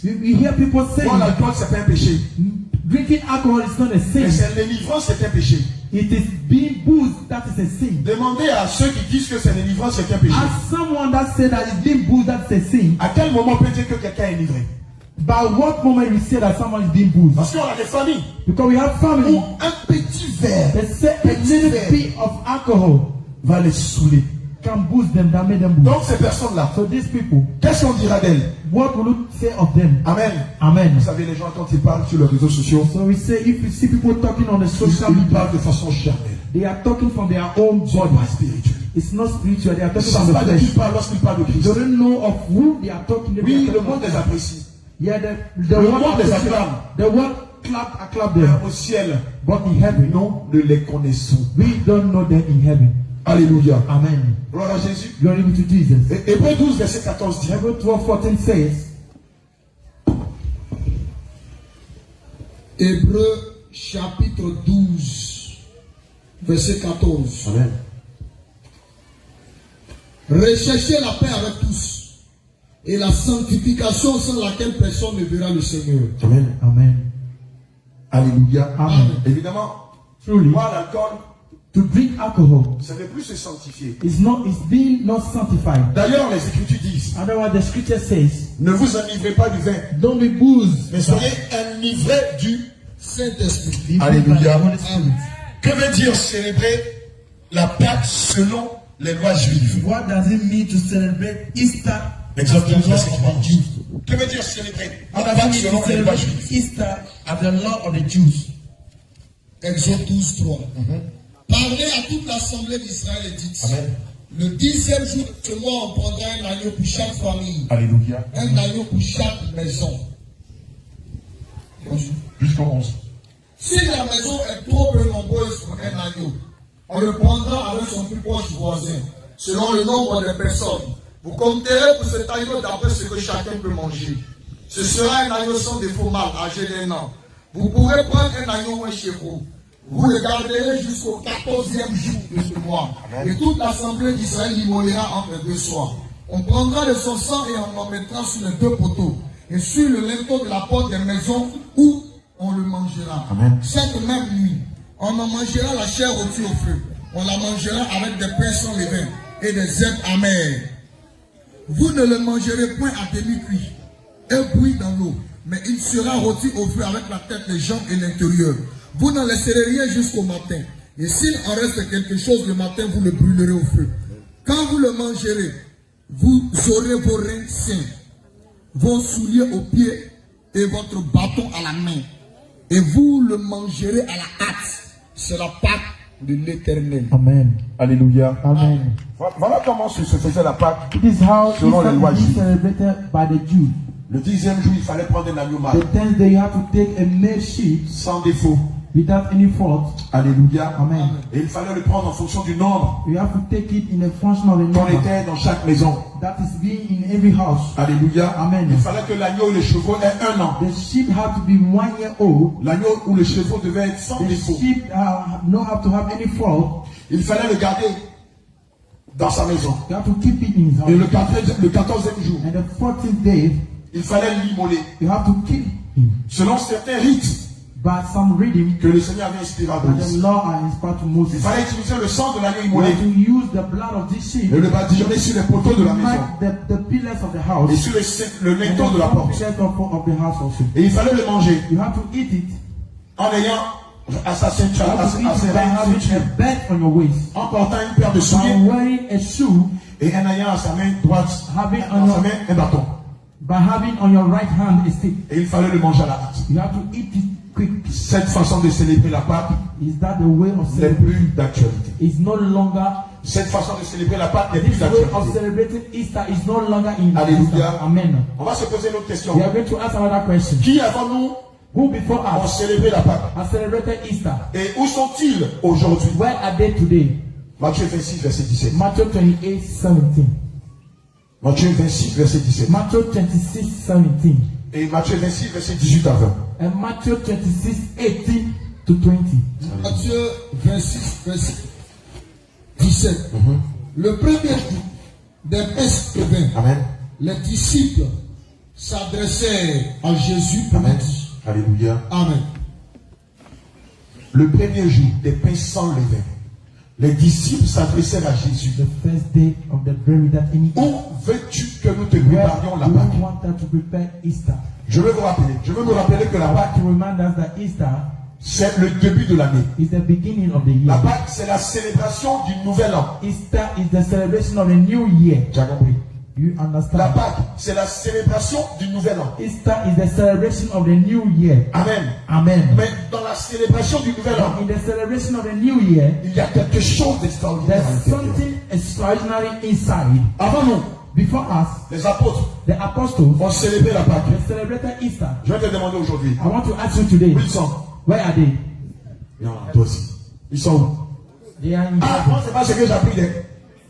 We hear people saying, bon, l'alcool c'est pas un péché. drinking alcohol is not a sin. Mais c'est délivrance, c'est un péché. It is being boozed that is a sin. Demandez à ceux qui disent que c'est délivrance, c'est un péché. As someone that said that it's being boozed, that's a sin. À quel moment on peut dire que quelqu'un est livré? By what moment we say that someone is being boozed? Parce qu'on a des familles Because we have family. où un petit verre They say a little bit of alcohol va les saouler. can boost them, that make them boost. Donc ces personnes-là, So these people, qu'est-ce qu'on dira d'elles? what will you say of them? Amen. Amen. Vous savez, les gens quand ils parlent sur les réseaux sociaux, So we say if you see people talking on the social ils media, parlent de façon charnelle. they are talking from their own Pas body. spirituel. It's not spiritual. They are Ils ne talking savent from pas the de qui flesh. ils parlent lorsqu'ils parlent de They Christ. don't know of who they are talking. They Oui, are le talking monde about. les apprécie. Yeah, the Le one monde les appreciate- acclame. the one clap Mais them. au ciel, But in heaven, nous ne les connaissons. we don't know them in heaven. Alléluia. Amen. Gloire à Jésus. Glory be to Jesus. Et Hébreux 12, verset 14 dit, Hebrews 12:14 says, Hébreux chapitre 12, verset 14. Amen. Recherchez la paix avec tous et la sanctification sans laquelle personne ne verra le Seigneur. Amen. Amen. Alléluia. Amen. Évidemment, Truly, moi, l'alcool, to drink alcohol ça ne veut plus se sanctifier. is being not sanctified. D'ailleurs, les Écritures disent, Otherwise, the scripture says, ne vous enivrez pas du vin, don't be boozed. mais soyez enivrés du... Saint-Esprit. Be Alléluia. filled by the Holy Spirit. Que veut dire célébrer la Pâque selon les lois juives? What does it mean to celebrate Easter as Exode the 12, law verset of 3. the Jews? Que veut dire célébrer What la does Pâque it mean selon to les lois celebrate juives? Easter as the law of the Jews? Exode 12, 3. Parlez à toute l'assemblée d'Israël et dites, Amen. le 10e jour de ce mois, on prendra un agneau pour chaque famille, Alléluia. un agneau pour chaque maison. Jusqu'au 11. Si la maison est trop peu nombreuse pour un agneau, on le prendra avec son plus proche voisin, selon le nombre de personnes. Vous compterez pour cet agneau d'après ce que chacun peut manger. Ce sera un agneau sans défaut mâle, âgé d'1 an. Vous pourrez prendre un agneau ou un chevreau. Vous le garderez jusqu'au 14e jour de ce mois. Et toute l'assemblée d'Israël l'immolera entre deux soirs. On prendra de son sang et on en mettra sur les deux poteaux et sur le linteau de la porte des maisons où on le mangera. Amen. Cette même nuit, on en mangera la chair rôtie au feu. On la mangera avec des pains sans levain et des herbes amères. Vous ne le mangerez point à demi-cuit et bouilli dans l'eau, mais il sera rôti au feu avec la tête, les jambes et l'intérieur. Vous n'en laisserez rien jusqu'au matin. Et s'il en reste quelque chose le matin, vous le brûlerez au feu. Quand vous le mangerez, vous aurez vos reins sains, vos souliers aux pieds et votre bâton à la main. Et vous le mangerez à la hâte. C'est la Pâque de l'Éternel. Amen. Alléluia. Amen. Voilà comment se faisait la Pâque. It is how Selon les lois Easter is juives. celebrated by the Jews. Le 10e jour, il fallait prendre un agneau mâle, The 10th day you have to take a male sheep sans défaut. without any fault. Alléluia. Amen. Et il fallait le prendre en fonction du nombre You have to take it in a function of the qu'on number était dans chaque maison. that is being in every house. Alléluia. Amen. Il fallait que l'agneau ou le chevreau aient 1 an. The sheep have to be 1 year old. L'agneau ou le chevreau devait être sans The défaut. sheep don't have to have any fault. Il fallait le garder dans sa maison. You have to keep it in his Et house. le 14e jour, And the 14th day, il fallait l'immoler. you have to kill him. Selon certains rites By some reading, que le Seigneur avait inspiré à that the Moïse. law are inspired to Il Moses. fallait utiliser le sang de l'agneau You immolé have to use the blood of this sheep et le badigeonner sur les poteaux de la to maison mark the pillars of the et house sur le and linteau de la the porte. pillars of the house also. Et il fallait le manger You have to eat it. en ayant à sa ceinture, You have to eat à ses it by reins, having ceinture, a belt on your waist, en portant une paire de by souliers wearing a shoe, et en ayant à sa main droite, having à on sa your, main un bâton. by having on your right hand a stick. Et il fallait le manger à la hâte. You have to eat it quick. Cette façon de célébrer la Pâque Is that the way of n'est celebrating? plus d'actualité. It's no longer Cette façon de célébrer la Pâque n'est plus this way of d'actualité. celebrating Easter is no longer in Alléluia. Easter. Amen. On va se poser une autre question. We are going to ask another question. Qui avant nous Who before ont us célébré la Pâque? has celebrated Easter? Et où sont-ils aujourd'hui? Where are they today? Matthieu 26, verset 17. Matthew 28:17. Matthieu 26, verset 17. Matthew 26:17. Et Matthieu 26, verset 18 à 20. And Matthew 26:18 to 20. Matthieu 26, verset 17. Le premier jour des messes de vin, Amen. les disciples s'adressaient à Jésus pour Amen. dire. Alléluia. Amen. Le premier jour des pains sans levain, les disciples s'adressèrent à Jésus. The first day of the very that in Où veux-tu que nous te where préparions la we Pâque? wanted to prepare Easter. Je veux vous rappeler. Je veux me rappeler que la Pâque, To remind us that Easter c'est le début de l'année. is the beginning of the La year. Pâque, c'est la célébration du nouvel an. Easter is the celebration of the new year. Tu as compris? You La understand? Pâque, c'est la célébration du nouvel an. Easter is the celebration of the new year. Amen. Amen. Mais dans la célébration du nouvel an, But in the celebration of the new year, il y a quelque chose d'extraordinaire. à there's l'intérieur. something extraordinary inside. Avant nous, Before us, les apôtres the apostles, ont célébré la Pâque. they celebrated Easter. Je vais te demander aujourd'hui, I want to ask you today, où ils sont? where are they? Non, toi aussi. Ils sont où? They are in Ah, heaven. moi, c'est pas ce que j'ai appris.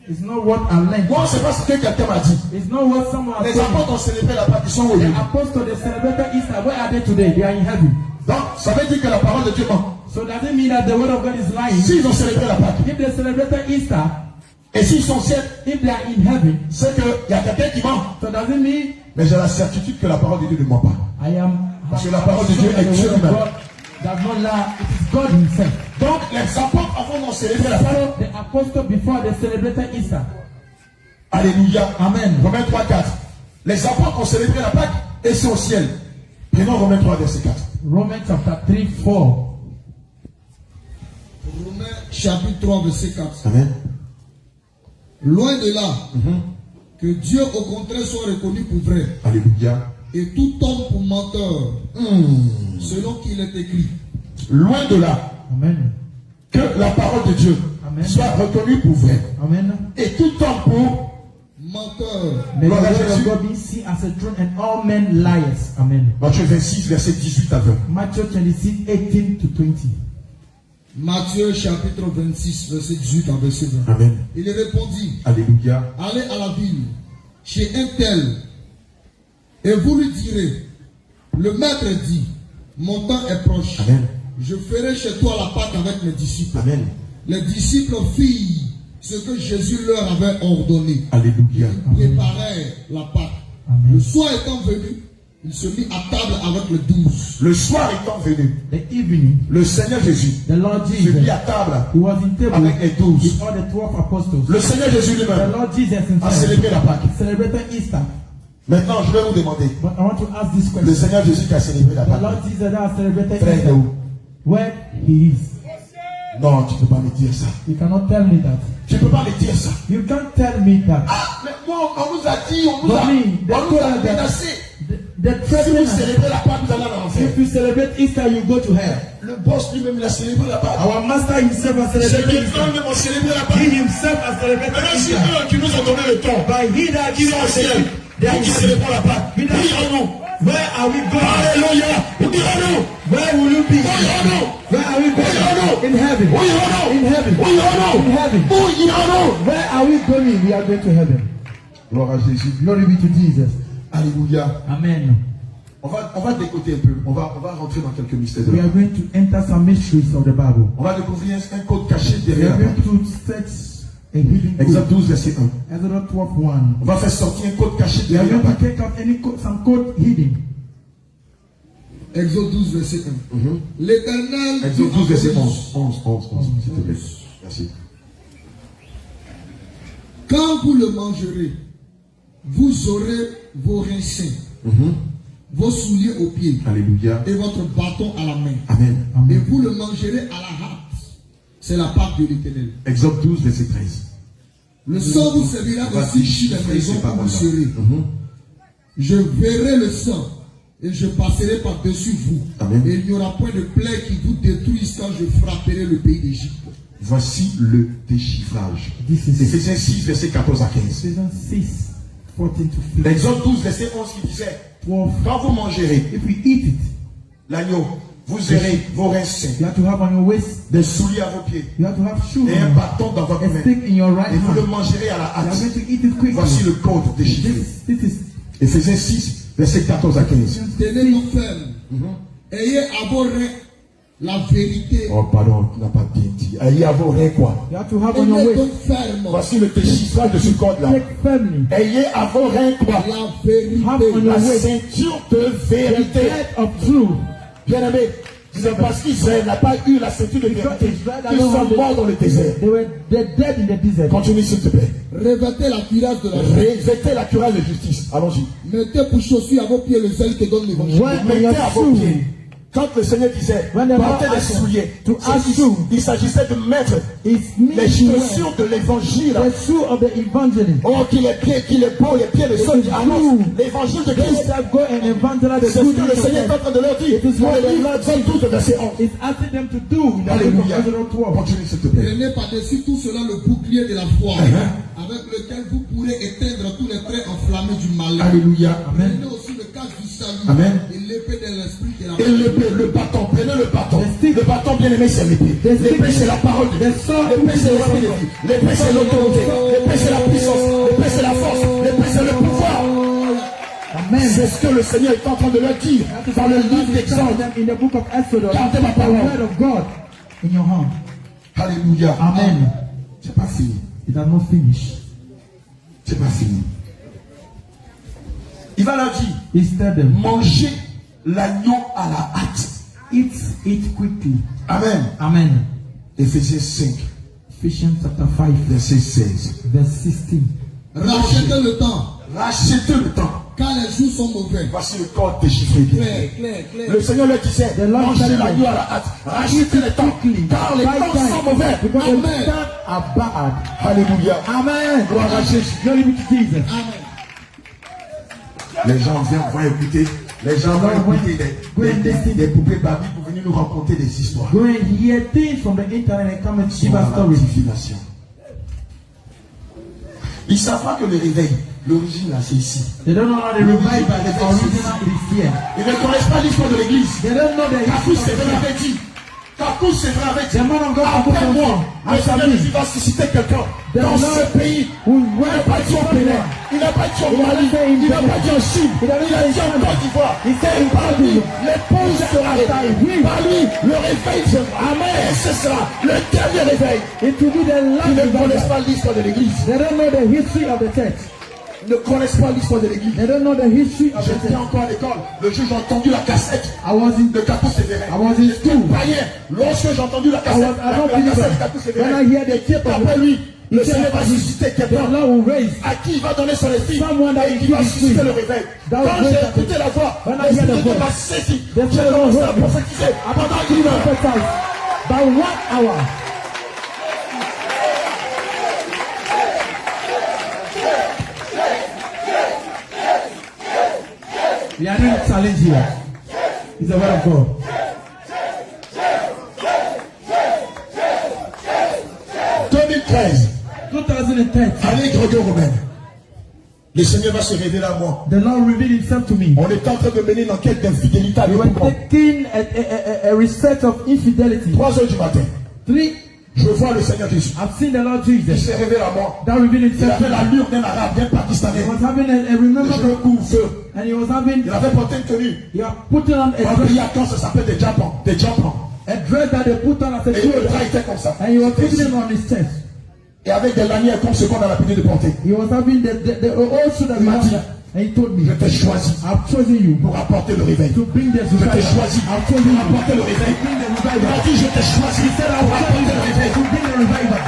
It's not what I learned. Moi, c'est pas ce que quelqu'un m'a dit. It's not what someone has Les told me. apôtres ont célébré la Pâque. Ils sont où? The apostles, they celebrated Easter. Where are they today? They are in heaven. Donc, ça veut dire que la parole de Dieu ment. So does it mean that the word of God is lying? S'ils ont célébré la Pâque, If they celebrated Easter, et s'ils sont au ciel, if they are in heaven, c'est qu'il y a quelqu'un qui ment. so does it mean Mais j'ai la certitude que la parole de Dieu ne ment pas. I am Parce que la parole de Dieu sure est that the Dieu word of lui-même. God does not lie. It is God Himself. Donc, les apôtres avant d'ont célébré la Pâque. So the apostles before they celebrated Easter. Alléluia. Amen. Romains 3, 4. Les apôtres ont célébré la Pâque et c'est au ciel. Prenons Romains 3, verset 4. Romans chapter 3, 4. Romains chapitre 3, verset 4. Amen. Loin de là, que Dieu au contraire soit reconnu pour vrai, Alléluia. et tout homme pour menteur, selon qu'il est écrit. Loin de là, Amen. que la parole de Dieu Amen. soit reconnue pour vrai. Amen. Et tout homme pour Menteur. May the Gloire à word of Jésus. God be seen as a truth and all men liars. Amen. Matthieu 26, verset 18 à 20. Matthew 26, 18 to 20. Matthieu chapitre 26, verset 18 à verset 20. Amen. Il répondit, Alléluia. allez à la ville, chez un tel, et vous lui direz, le maître dit, mon temps est proche. Amen. Je ferai chez toi la Pâque avec mes disciples. Amen. Les disciples firent ce que Jésus leur avait ordonné. Alléluia. Ils préparèrent la Pâque. Amen. Le soir étant venu, il se mit à table avec les 12. Le soir étant venu, The evening, le Seigneur Jésus the Lord se Jesus, mit à table he was in table avec les 12. with all the 12 apostles. Le Seigneur Jésus The lui-même Lord Jesus a himself célébré la Pâque. celebrated Easter. Maintenant, je vais vous demander, But I want to ask this le question. Seigneur Jésus qui a célébré la The Lord Pâque, Jesus that has celebrated frère de Easter, où? where he is. Non, tu ne peux pas me dire ça. You cannot tell me that. Tu ne peux pas me dire ça. You can't tell me that. Ah, mais moi, on nous a dit, on nous a menacé. The Si vous president, célébrez la Pâque, vous allez en enfer. if you celebrate Easter, you go to hell. Le boss lui-même, il a célébré la Pâque. Our master himself has C'est celebrated les Easter. gens même ont célébré la He Pâque. himself has celebrated Maintenant, c'est Easter. eux qui nous ont donné le temps. But he that Qui sont au ciel. Nous qui célébrons la Pâque. Où irons-nous? Where are we going? Alléluia. Où irons-nous? Where will you be? Où irons-nous? Where are we going? irons-nous? In heaven. Où irons-nous? In heaven. Où irons-nous? In heaven. Où irons-nous? Where are we going? We are going to heaven. Gloire à Jésus. Glory be to Jesus. Alléluia. Amen. On va décoter un peu. On va rentrer dans quelques mystères de We la are Bible. going to enter some mysteries of the Bible. On va découvrir un code caché We derrière are la going Bible. to search a hidden Exode code. 12, verset 1. Exodus 12:1. On va faire sortir un code caché We are derrière going la to Bible. take out any code, some code hidden. Exode 12, verset 1. L'Éternel Exode dit 12, à verset Moïse, 11, s'il te plaît. Merci. quand vous le mangerez, vous aurez vos reins sains, vos souliers aux pieds Alléluia. et votre bâton à la main. Amen. Et vous le mangerez à la hâte. C'est la Pâque de l'Éternel. Exode 12, verset 13. Le sang vous servira On va aussi sur déchiffrer les maisons ces où vous paroles-là. serez. Je verrai le sang et je passerai par-dessus vous. Amen. Et il n'y aura point de plaie qui vous détruise quand je frapperai le pays d'Égypte. Voici le déchiffrage. This is Éphésiens 6, verset 14 à 15. Ephesians 6, 14 to 15. Exode 12, verset 11 qui disait, 12. quand vous mangerez If we eat it, l'agneau, vous aurez vos reins you sains, have to have on your waist, des souliers à vos pieds you have to have shoes, et un on, bâton dans votre a main. stick in your right Et vous le hand. mangerez à la You are hâte. going to eat it quickly. Voici le code déchiffré. This is Éphésiens 6, verset 14 à 15. Tenez donc ferme. Ayez à vos reins la vérité. Oh, pardon, tu n'as pas bien dit. Ayez à vos reins quoi? You have to have Et on your les waist. donc ferme. Voici le déchiffrage de ce code-là. Take firmly. Ayez à vos reins quoi? La Have on vérité. your La waist. ceinture de The vérité. belt of truth. Bien aimé, disais parce qu'Israël n'a pas eu la ceinture de Because vérité. Israel Ils alone sont had morts dans le désert. they're dead in the desert. Continue s'il te plaît. Revêtez la cuirasse de la foi. Revêtez la cuirasse de justice. Allons-y. Mettez pour chaussure à vos pieds le zèle que donne l'évangile. When Mettez your à vos shoe, pieds. Quand le Seigneur disait When the portez Lord des asked souliers, to ask you, il s'agissait de mettre it's les me to wear chaussures de l'évangile. the shoe of the evangelist. Oh, qu'il est beau, les pieds de ceux qui annoncent l'évangile de Those Christ. that go and evangelize the C'est ce good que le news of Seigneur est en God. train de leur dire. It is what Dans he Exode 12, verset 11. is asking them to do in the book of Alléluia. Exodus 12. Continue s'il te plaît. Prenez par-dessus tout cela le bouclier de la foi, avec lequel vous pourrez éteindre tous les traits enflammés du malin. Alléluia. Prenez aussi le casque du salut Amen. et l'épée de l'esprit de la Et l'épée, le bâton, prenez le bâton. Le bâton bien aimé, c'est l'épée. L'épée, c'est la parole de Dieu. L'épée, c'est l'esprit de Dieu. L'épée, c'est l'autorité. L'épée, c'est la puissance. L'épée, c'est la force. L'épée, c'est le pouvoir. Amen. C'est ce que le Seigneur est en train de leur dire dans le livre d'Exode. In the book of Exodus, Gardez ma the parole. word of God in your hand. Alléluia. Amen. C'est pas fini. It has not finished. C'est pas fini. Il va leur dire, He's tell them, mangez l'agneau à la hâte. eat it quickly. Amen. Amen. Éphésiens 5, Ephesians chapter 5, verset 16. verse 16. Rachetez le temps, Rachetez le temps. car les jours sont mauvais. Voici le corps déchiffré. bien. Clair. Le Seigneur leur disait, The Lord mangez said, l'agneau à la hâte. Rachetez le temps. Car les Right temps time. sont mauvais. Because the Amen. times are bad. Alléluia. Amen. Gloire à Jésus. Glory be to Jesus. Amen. Les gens vont écouter. Les gens vont écouter des poupées Barbie pour venir nous raconter des histoires. Go and hear things from the internet and come and give us stories. Divination. Ils ne savent pas que le réveil, l'origine là, c'est ici. They don't know how the revival is original. It is here. Ils ne connaissent pas l'histoire de l'église. They don't know the Kakou, history c'est of the vrai, church. avait dit. Kakou, c'est vrai, avait dit. The man of God Après Kakou moi, le after Seigneur me. Jésus va susciter quelqu'un The dans Lord ce pays. will Il n'a pas dit au Bénin. Il n'a pas dit au Mali. Il n'a pas dit en Chine. Il a dit en Côte d'Ivoire. He said in Par lui, Côte l'épouse sera réveillée. Par lui, le réveil sera. Amen. Et ce sera le dernier réveil. It will be the Ils last ne connaissent revival. pas l'histoire de l'église. They don't know the history of the church. Ils ne connaissent pas l'histoire de l'église. They don't know the history of the J'étais church. encore à l'école. Le jour où j'ai entendu la cassette I was in de Kakou Sévérin. I was in school. Païen, lorsque j'ai entendu la I cassette, was a non-believer. de Kakou Sévérin, When I hear the tape of après it, lui, le he said, Seigneur va susciter the quelqu'un Lord will raise à qui il va donner son esprit someone that et will qui give va his susciter spirit. le réveil. That Quand will j'ai raise up écouté la voix, When I hear the l'esprit de Dieu voice, m'a saisi. the J'ai Lord commencé à hold me. prophétiser pendant He 1 heure. prophesied by 1 hour. We are doing a challenge here. It's the word of God. 2013, 2013, année gréco-romaine. Le Seigneur va se révéler à moi. the Lord revealed himself to me. On est en train de mener une enquête d'infidélité à We were l'époque. taking a research of infidelity. 3 heures du matin, 3, je vois le Seigneur Jésus. I've seen the Lord Il Jesus. s'est révélé à moi. That revealed Il himself to avait me. l'allure d'un arabe, d'un pakistanais. He was having a Je remember, couvre-feu. and he was having, Il avait porté une tenue. he was putting on Un a pays dress, à quand ça s'appelle des Japon. Des Japon. a dress that they put on as a Et le clothes, drap était comme ça. and he was putting it on his chest. Et avec des lanières comme ce qu'on a l'habitude de porter. He was having the old shoe that we have there, and he told me, Je t'ai choisi I've chosen you pour apporter le réveil. to bring the Je t'ai revival. choisi I've pour chosen you apporter le to réveil. bring the Il m'a revival. dit, je t'ai choisi He said, I've pour apporter chosen le you réveil. to bring the revival.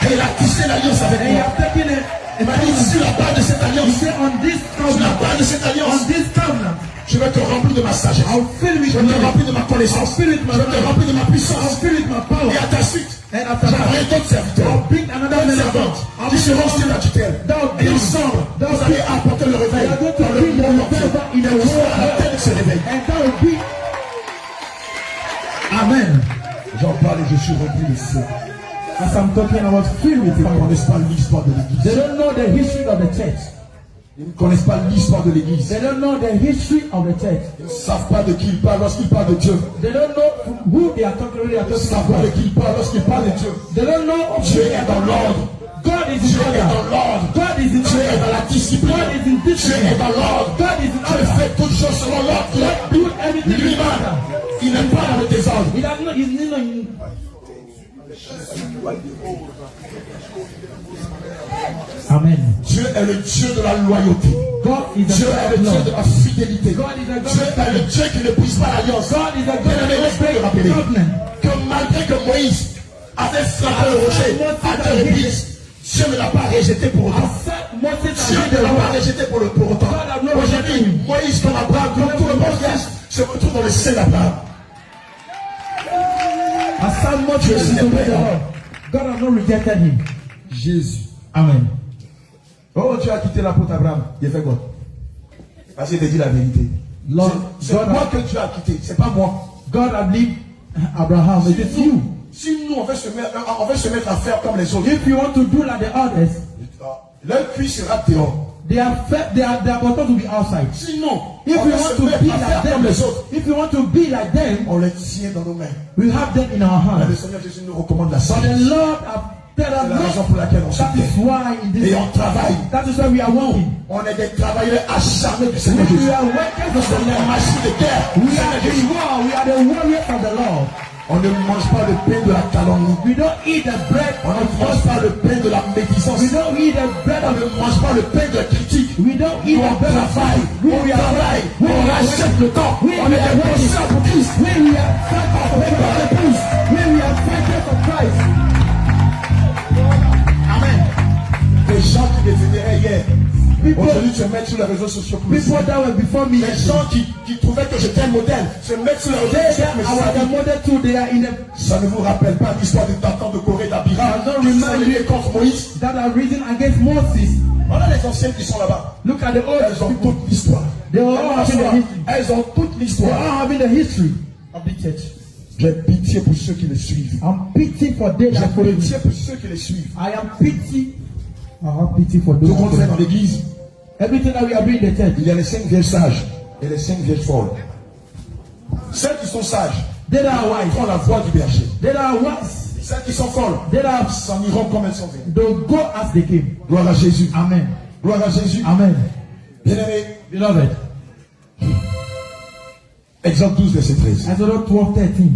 Et il a tissé l'alliance avec And he moi. has taken it. Il m'a dit, sur la base de cette He alliance, said, on this sur la covenant, base de cette alliance, on this covenant, je vais te remplir de ma sagesse. I'll fill with Je vais te knowledge. remplir de ma connaissance. I'll fill it with Je vais te remplir de ma I'll puissance. fill it with my power. Et à ta suite, And after that, j'aurai d'autres serviteurs. I'll bring another D'autres man of servantes God. qui seront sur la tutelle. Et ensemble, vous allez apporter le réveil They are going to dans le bring the monde entier. revival in the Et vous serez à la world. tête de ce réveil. And that will be. Amen. J'en parle et je suis rempli de feu. As I'm talking, I was filled with Ils ne fire. connaissent pas l'histoire de They l'église. don't know the history of the church. Ils ne connaissent pas l'histoire de l'église. They don't know the history of the church. Ils ne savent pas de qui ils parlent lorsqu'ils parlent de Dieu. They don't know who they are talking Ils ne about. savent pas de qui ils parlent lorsqu'ils parlent de Dieu. They don't know of Dieu who they est are dans talking l'ordre. about. God is in Dieu est dans order. l'ordre. God is in Dieu est dans order. la discipline. God is in Dieu est discipline. dans l'ordre. God is in Dieu order. fait toutes choses selon l'ordre qu'il a Do everything in lui-même. order. Il n'est pas dans le désordre. He does not. He's not. Amen. Dieu est le Dieu de la loyauté. God is Dieu a est le God Dieu of de love. la fidélité. God is a God Dieu of est le Dieu qui ne brise pas l'alliance. God is a God Bien-aimé, laisse-moi te rappeler covenant. que malgré que Moïse avait frappé le rocher à deux reprises, Dieu ne l'a pas rejeté pour autant. Dieu ne l'a pas rejeté pour autant. Aujourd'hui, Moïse comme Abraham, comme tout le monde se retrouve dans le sein d'Abraham. As some much as he obeyed the Lord, God has not rejected him. Jésus. Amen. Oh, tu as quitté l'apôtre Abraham. Il a fait quoi? Parce qu'il te dit la vérité. Lord, C'est God moi has, que tu as quitté, c'est pas moi. God has leave Abraham. It is you. Si nous on veut se mettre à faire comme les autres, If you want to do like the others, leur cuisse sera dehors. their bottom will be outside. Sinon, If on you va want se to mettre be à faire like comme them, les autres. if you want to be like them, On les tient dans nos mains. we have them in our Le hands. Seigneur Jésus nous recommande la But the sagesse. Lord has tell C'est la raison us pour laquelle on se that is tait. why in this Et on travaille. that is why we are working. On est des travailleurs acharnés du Seigneur We Jésus. are workers Nous of the sommes des Lord. machines de guerre. We are the war. We are the warriors of the Lord. On ne mange pas le pain de la calomnie. We don't eat the bread On of ne mange pas le pain de la médisance. We don't eat the bread On of ne mange pas le pain de la critique. We don't eat On the bread of travaille. On travaille. On rachète le temps. On est des penseurs pour Christ. When we are fighters of Christ. When we are fighters of Christ. Amen. Des gens qui défendraient hier. People, Aujourd'hui, se mettent sur les réseaux sociaux pour people that were before me. les gens qui trouvaient que j'étais un modèle se mettent sur les réseaux They sociaux. that Mais are the ça, model too, they are in the ça ne vous rappelle pas l'histoire de Dathan de Corée d'Abira I don't qui sont remind liés you contre Moïse. that are risen against Moses. Voilà les anciennes qui sont là-bas. Look at the Elles ont old people. toute l'histoire. They were all having the history. Elles ont toute They are l'histoire. all having the history of the church. J'ai pitié pour ceux qui les suivent. I'm pity for them J'ai that follow me. pitié pour ceux qui les suivent. I am pity. I have pity for those Tout le monde that fait follow dans me. l'église. Everything that we are doing in the church. Il y a les 5 vieilles sages et les 5 vieilles folles. Celles qui sont sages They that are wise. prennent la voie du berger. They that are wise. Celles qui sont folles They that are s'en iront comme elles sont venues. don't go as they came. Gloire à Jésus. Amen. Gloire à Jésus. Amen. Bien-aimé, Beloved. Exode 12, verset 13. Exodus 12:13.